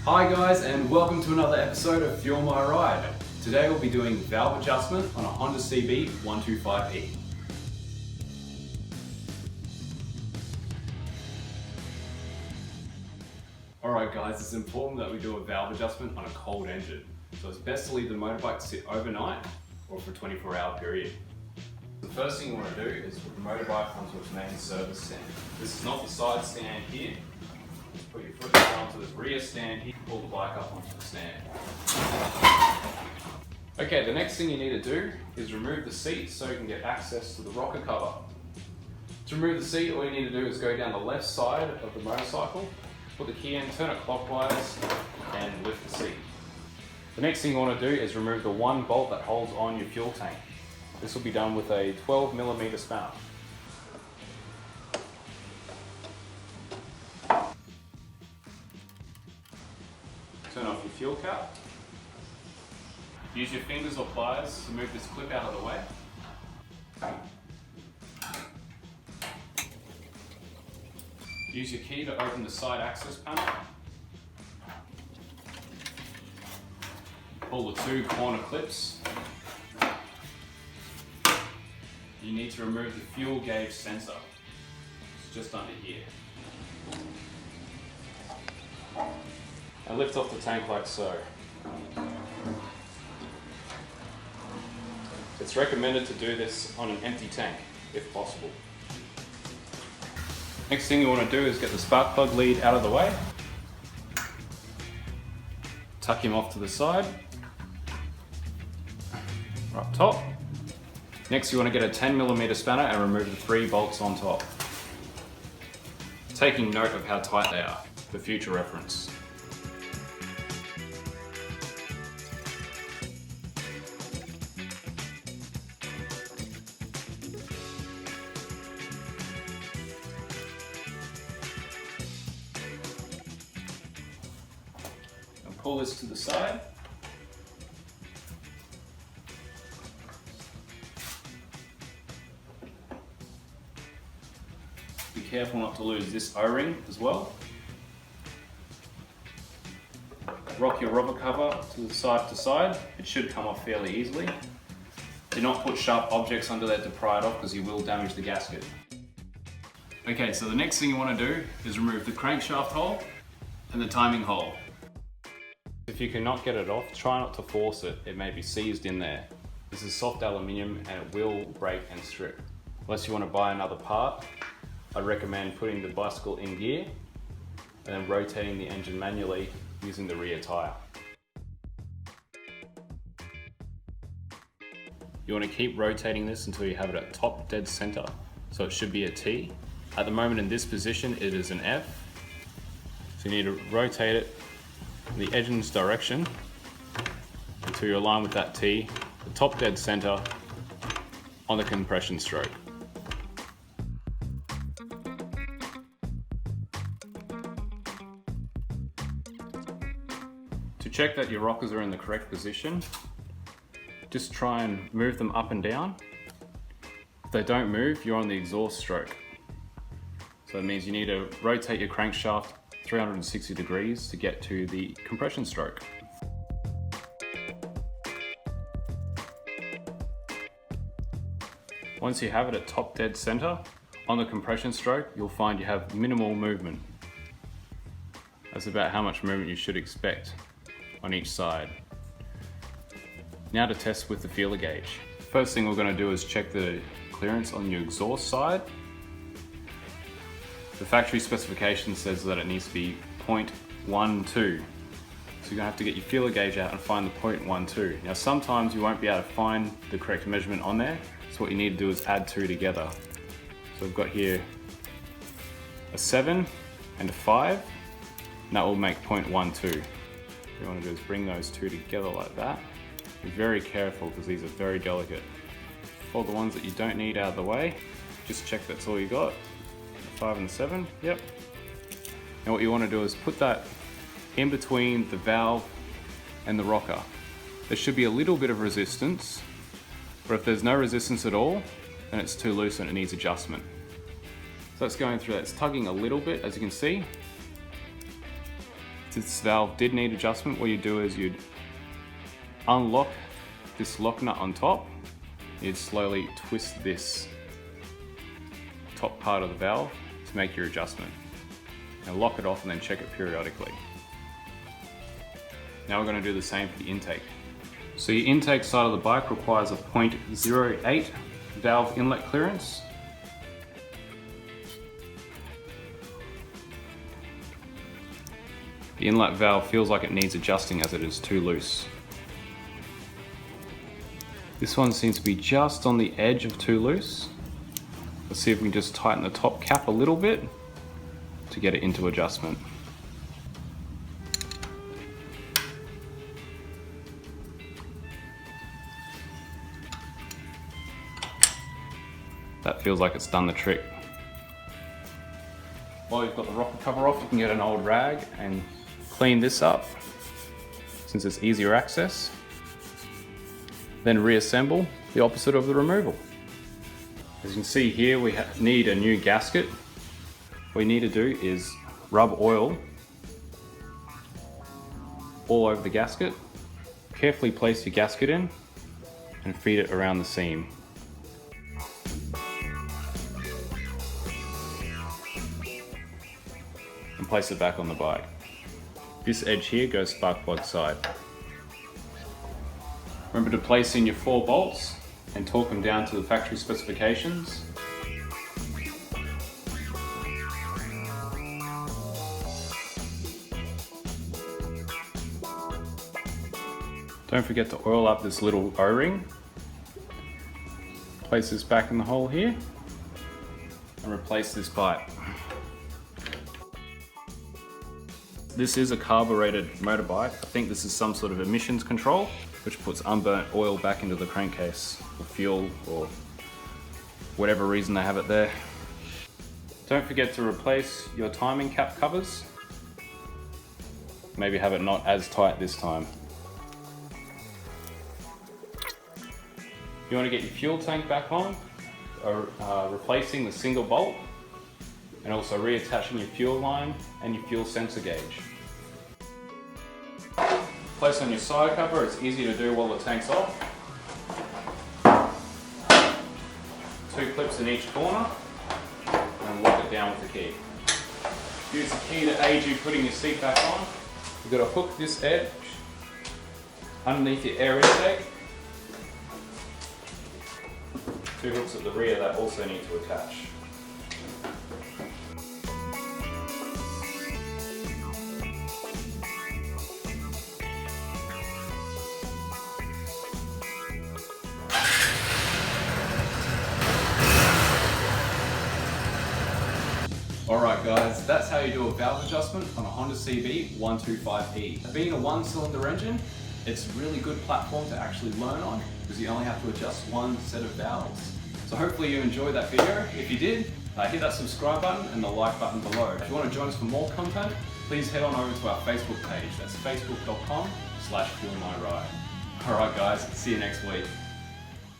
Hi guys, and welcome to another episode of Fuel My Ride. Today we'll be doing valve adjustment on a Honda CB125E. Alright guys, it's important that we do a valve adjustment on a cold engine. So it's best to leave the motorbike sit overnight or for a 24-hour period. The first thing you want to do is put the motorbike onto its main service stand. This is not the side stand here. Put your foot down onto this rear stand here, pull the bike up onto the stand. Okay, the next thing you need to do is remove the seat so you can get access to the rocker cover. To remove the seat, all you need to do is go down the left side of the motorcycle, put the key in, turn it clockwise, and lift the seat. The next thing you want to do is remove the one bolt that holds on your fuel tank. This will be done with a 12mm spanner. Turn off your fuel cap. Use your fingers or pliers to move this clip out of the way. Use your key to open the side access panel. Pull the two corner clips. You need to remove the fuel gauge sensor. It's just under here. And lift off the tank like so. It's recommended to do this on an empty tank, if possible. Next thing you want to do is get the spark plug lead out of the way. Tuck him off to the side. Up top. Next you want to get a 10mm spanner and remove the 3 bolts on top. Taking note of how tight they are, for future reference. Pull this to the side. Be careful not to lose this O-ring as well. Rock your rubber cover to side. It should come off fairly easily. Do not put sharp objects under there to pry it off because you will damage the gasket. Okay, so the next thing you want to do is remove the crankshaft hole and the timing hole. If you cannot get it off, try not to force it. It may be seized in there. This is soft aluminium and it will break and strip. Unless you want to buy another part, I'd recommend putting the bicycle in gear and then rotating the engine manually using the rear tyre. You want to keep rotating this until you have it at top dead center. So it should be a T. At the moment in this position, it is an F. So you need to rotate it in the engine's direction until you're aligned with that T, the top dead center on the compression stroke. To check that your rockers are in the correct position, just try and move them up and down. If they don't move, you're on the exhaust stroke. So it means you need to rotate your crankshaft 360 degrees to get to the compression stroke. Once you have it at top dead center on the compression stroke, you'll find you have minimal movement. That's about how much movement you should expect on each side. Now to test with the feeler gauge. First thing we're going to do is check the clearance on your exhaust side. The factory specification says that it needs to be 0.12. So you're going to have to get your feeler gauge out and find the 0.12. Now sometimes you won't be able to find the correct measurement on there, so what you need to do is add 2 together. So we've got here a 7 and a 5, and that will make 0.12. What you want to do is bring those 2 together like that. Be very careful because these are very delicate. Pull the ones that you don't need out of the way. Just check that's all you got. 5 and 7, yep. And what you want to do is put that in between the valve and the rocker. There should be a little bit of resistance, but if there's no resistance at all, then it's too loose and it needs adjustment. So it's going through that, it's tugging a little bit, as you can see. this valve did need adjustment, what you do is you'd unlock this lock nut on top. You'd slowly twist this top part of the valve to make your adjustment. Now lock it off and then check it periodically. Now we're going to do the same for the intake. So your intake side of the bike requires a 0.08 valve inlet clearance. The inlet valve feels like it needs adjusting as it is too loose. This one seems to be just on the edge of too loose. Let's see if we can just tighten the top cap a little bit to get it into adjustment. That feels like it's done the trick. While you've got the rocker cover off, you can get an old rag and clean this up, since it's easier access. Then reassemble the opposite of the removal. As you can see here, we need a new gasket. What you need to do is rub oil all over the gasket. Carefully place your gasket in and feed it around the seam. And place it back on the bike. This edge here goes spark plug side. Remember to place in your 4 bolts and torque them down to the factory specifications. Don't forget to oil up this little O-ring. Place this back in the hole here and replace this pipe. This is a carbureted motorbike. I think this is some sort of emissions control, which puts unburnt oil back into the crankcase, or fuel, or whatever reason they have it there. Don't forget to replace your timing cap covers. Maybe have it not as tight this time. You want to get your fuel tank back on, replacing the single bolt, and also reattaching your fuel line and your fuel sensor gauge. Place on your side cover, it's easy to do while the tank's off. 2 clips in each corner, and lock it down with the key. Use the key to aid you putting your seat back on. You've got to hook this edge underneath your air intake. 2 hooks at the rear that also need to attach. Alright guys, that's how you do a valve adjustment on a Honda CB125E. Being a 1-cylinder engine, it's a really good platform to actually learn on, because you only have to adjust 1 set of valves. So hopefully you enjoyed that video. If you did, hit that subscribe button and the like button below. If you want to join us for more content, please head on over to our Facebook page. That's facebook.com/FeelMyRide. Alright guys, see you next week.